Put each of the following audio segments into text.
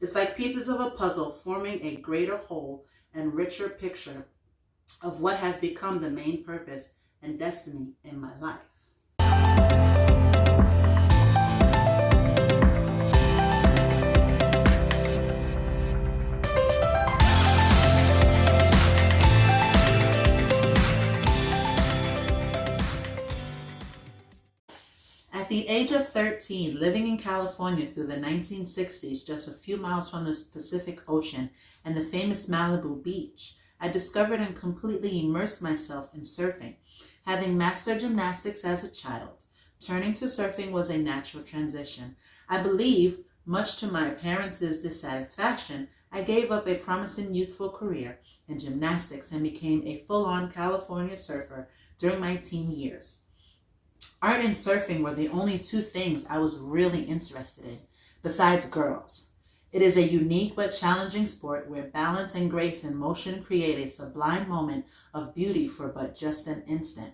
It's like pieces of a puzzle forming a greater whole and richer picture of what has become the main purpose and destiny in my life. At the age of 13, living in California through the 1960s, just a few miles from the Pacific Ocean and the famous Malibu beach, I discovered and completely immersed myself in surfing. Having mastered gymnastics as a child, turning to surfing was a natural transition. I believe, much to my parents' dissatisfaction, I gave up a promising youthful career in gymnastics and became a full-on California surfer during my teen years. Art and surfing were the only two things I was really interested in, besides girls. It is a unique but challenging sport where balance and grace in motion create a sublime moment of beauty for but just an instant.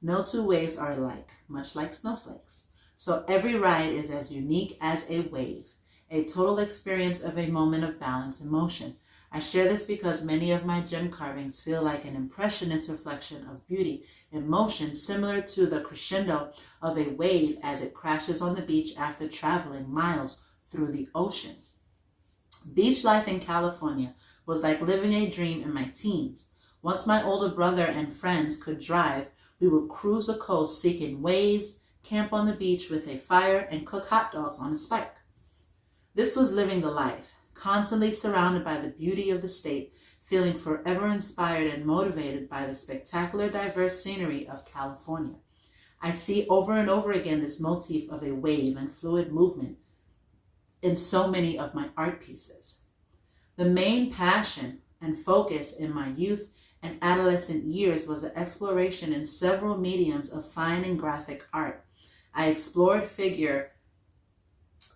No two waves are alike, much like snowflakes. So every ride is as unique as a wave, a total experience of a moment of balance and motion. I share this because many of my gem carvings feel like an impressionist reflection of beauty in motion, similar to the crescendo of a wave as it crashes on the beach after traveling miles through the ocean. Beach life in California was like living a dream in my teens. Once my older brother and friends could drive, we would cruise the coast seeking waves, camp on the beach with a fire, and cook hot dogs on a spike. This was living the life, constantly surrounded by the beauty of the state, feeling forever inspired and motivated by the spectacular, diverse scenery of California. I see over and over again this motif of a wave and fluid movement in so many of my art pieces. The main passion and focus in my youth and adolescent years was the exploration in several mediums of fine and graphic art. I explored figure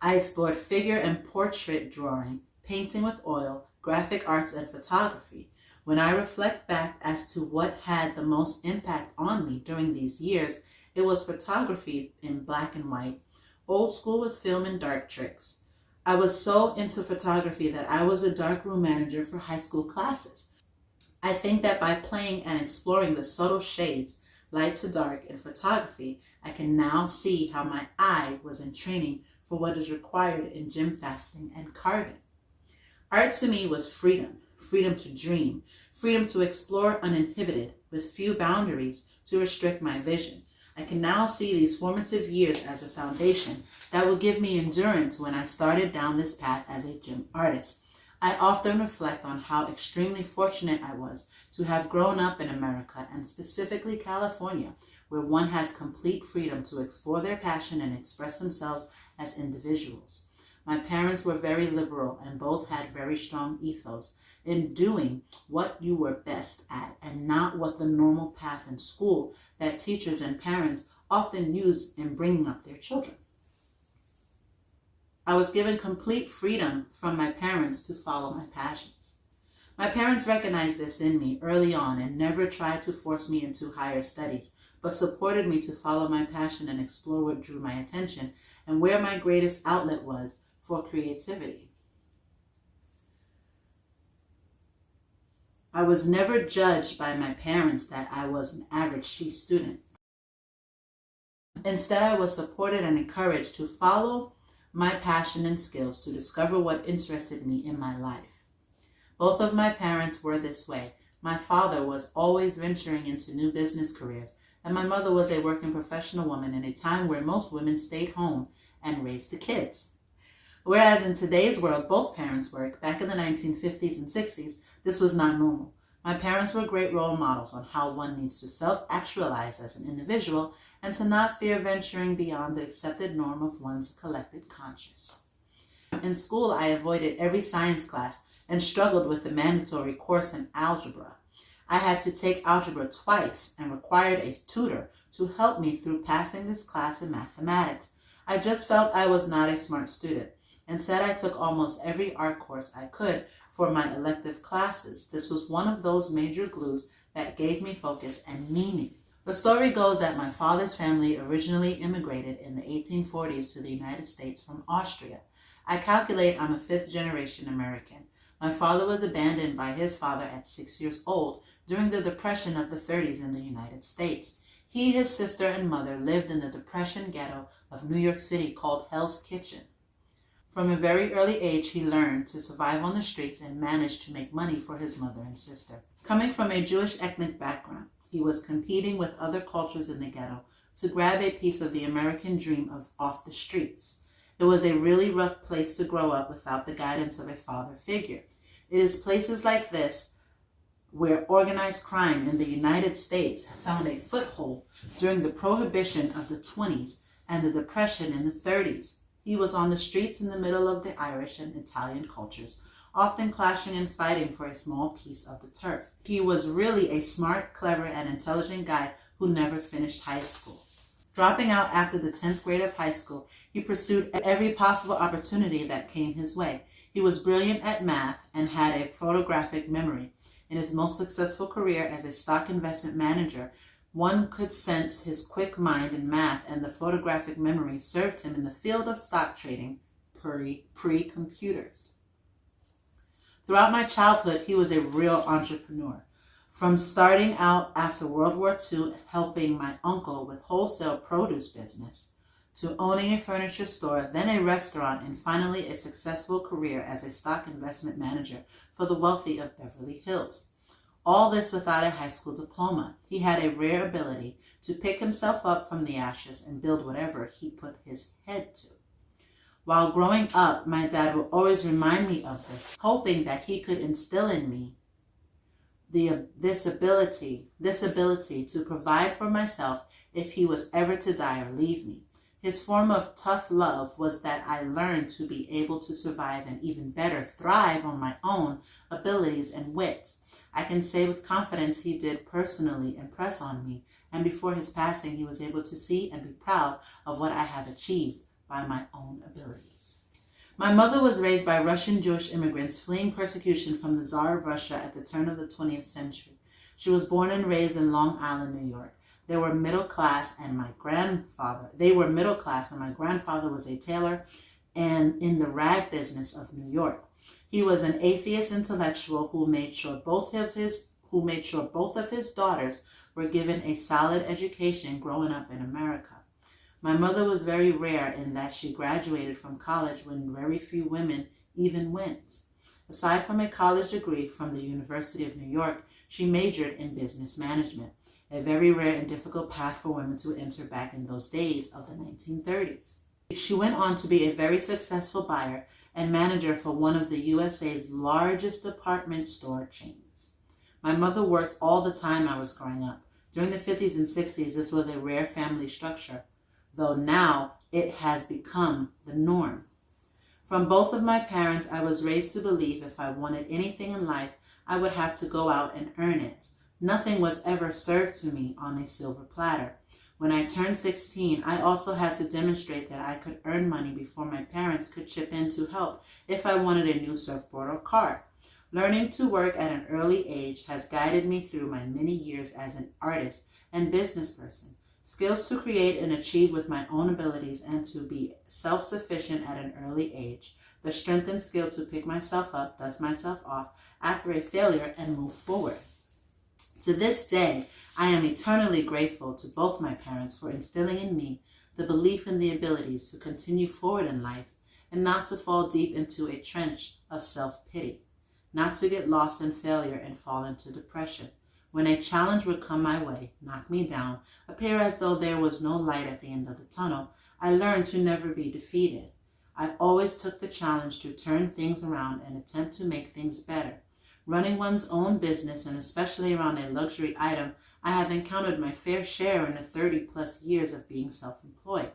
and portrait drawing, painting with oil, graphic arts, and photography. When I reflect back as to what had the most impact on me during these years, it was photography in black and white, old school with film and dark tricks. I was so into photography that I was a darkroom manager for high school classes. I think that by playing and exploring the subtle shades, light to dark, in photography, I can now see how my eye was in training for what is required in gem fasting and carving. Art to me was freedom, freedom to dream, freedom to explore uninhibited, with few boundaries to restrict my vision. I can now see these formative years as a foundation that will give me endurance when I started down this path as a gem artist. I often reflect on how extremely fortunate I was to have grown up in America, and specifically California, where one has complete freedom to explore their passion and express themselves as individuals. My parents were very liberal and both had very strong ethos in doing what you were best at and not what the normal path in school that teachers and parents often use in bringing up their children. I was given complete freedom from my parents to follow my passions. My parents recognized this in me early on and never tried to force me into higher studies, but supported me to follow my passion and explore what drew my attention and where my greatest outlet was for creativity. I was never judged by my parents that I was an average C student. Instead, I was supported and encouraged to follow my passion and skills to discover what interested me in my life. Both of my parents were this way. My father was always venturing into new business careers, and my mother was a working professional woman in a time where most women stayed home and raised the kids. Whereas in today's world, both parents work, back in the 1950s and 60s, this was not normal. My parents were great role models on how one needs to self-actualize as an individual and to not fear venturing beyond the accepted norm of one's collected conscience. In school, I avoided every science class and struggled with the mandatory course in algebra. I had to take algebra twice and required a tutor to help me through passing this class in mathematics. I just felt I was not a smart student. Instead, I took almost every art course I could for my elective classes. This was one of those major glues that gave me focus and meaning. The story goes that my father's family originally immigrated in the 1840s to the United States from Austria. I calculate I'm a fifth-generation American. My father was abandoned by his father at 6 years old during the Depression of the 30s in the United States. He, his sister, and mother lived in the Depression ghetto of New York City called Hell's Kitchen. From a very early age, he learned to survive on the streets and managed to make money for his mother and sister. Coming from a Jewish ethnic background, he was competing with other cultures in the ghetto to grab a piece of the American dream of off the streets. It was a really rough place to grow up without the guidance of a father figure. It is places like this where organized crime in the United States found a foothold during the Prohibition of the 20s and the Depression in the 30s. He was on the streets in the middle of the Irish and Italian cultures, often clashing and fighting for a small piece of the turf. He was really a smart, clever, and intelligent guy who never finished high school. Dropping out after the 10th grade of high school, he pursued every possible opportunity that came his way. He was brilliant at math and had a photographic memory. In his most successful career as a stock investment manager, one could sense his quick mind in math, and the photographic memory served him in the field of stock trading pre-computers. Throughout my childhood, he was a real entrepreneur. From starting out after World War II helping my uncle with wholesale produce business, to owning a furniture store, then a restaurant, and finally a successful career as a stock investment manager for the wealthy of Beverly Hills. All this without a high school diploma. He had a rare ability to pick himself up from the ashes and build whatever he put his head to. While growing up, my dad would always remind me of this, hoping that he could instill in me this ability to provide for myself if he was ever to die or leave me. His form of tough love was that I learned to be able to survive and even better thrive on my own abilities and wit. I can say with confidence he did personally impress on me, and before his passing he was able to see and be proud of what I have achieved by my own abilities. My mother was raised by Russian Jewish immigrants fleeing persecution from the Tsar of Russia at the turn of the 20th century. She was born and raised in Long Island, New York. They were middle class, and my grandfather was a tailor and in the rag business of New York. He was an atheist intellectual who made sure both of his daughters were given a solid education growing up in America. My mother was very rare in that she graduated from college when very few women even went. Aside from a college degree from the University of New York, she majored in business management, a very rare and difficult path for women to enter back in those days of the 1930s. She went on to be a very successful buyer and manager for one of the USA's largest department store chains. My mother worked all the time I was growing up. During the 50s and 60s, this was a rare family structure, though now it has become the norm. From both of my parents, I was raised to believe if I wanted anything in life, I would have to go out and earn it. Nothing was ever served to me on a silver platter. When I turned 16, I also had to demonstrate that I could earn money before my parents could chip in to help if I wanted a new surfboard or car. Learning to work at an early age has guided me through my many years as an artist and business person. Skills to create and achieve with my own abilities and to be self-sufficient at an early age. The strength and skill to pick myself up, dust myself off after a failure, and move forward. To this day, I am eternally grateful to both my parents for instilling in me the belief in the abilities to continue forward in life and not to fall deep into a trench of self-pity, not to get lost in failure and fall into depression. When a challenge would come my way, knock me down, appear as though there was no light at the end of the tunnel, I learned to never be defeated. I always took the challenge to turn things around and attempt to make things better. Running one's own business, and especially around a luxury item, I have encountered my fair share in the 30-plus years of being self-employed.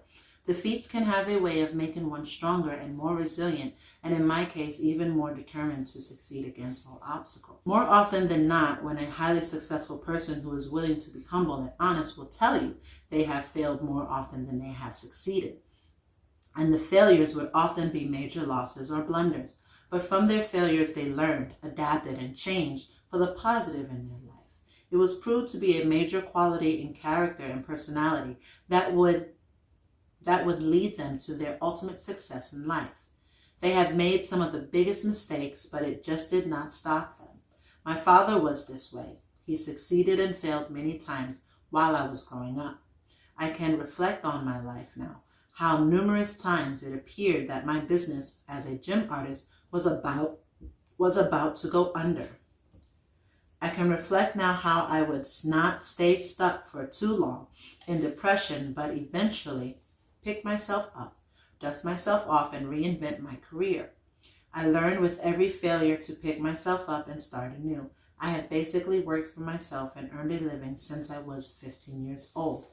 Defeats can have a way of making one stronger and more resilient, and in my case, even more determined to succeed against all obstacles. More often than not, when a highly successful person who is willing to be humble and honest will tell you they have failed more often than they have succeeded. And the failures would often be major losses or blunders. But from their failures, they learned, adapted, and changed for the positive in their life. It was proved to be a major quality in character and personality that would lead them to their ultimate success in life. They have made some of the biggest mistakes, but it just did not stop them. My father was this way. He succeeded and failed many times while I was growing up. I can reflect on my life now, how numerous times it appeared that my business as a gym artist was about to go under. I can reflect now how I would not stay stuck for too long in depression, but eventually pick myself up, dust myself off, and reinvent my career. I learned with every failure to pick myself up and start anew. I have basically worked for myself and earned a living since I was 15 years old.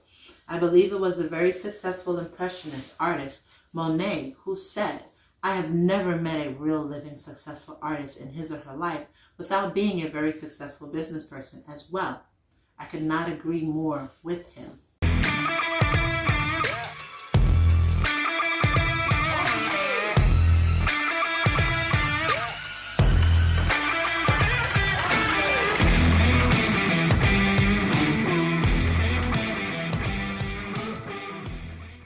I believe it was a very successful impressionist artist, Monet, who said, "I have never met a real living successful artist in his or her life without being a very successful business person as well." I could not agree more with him.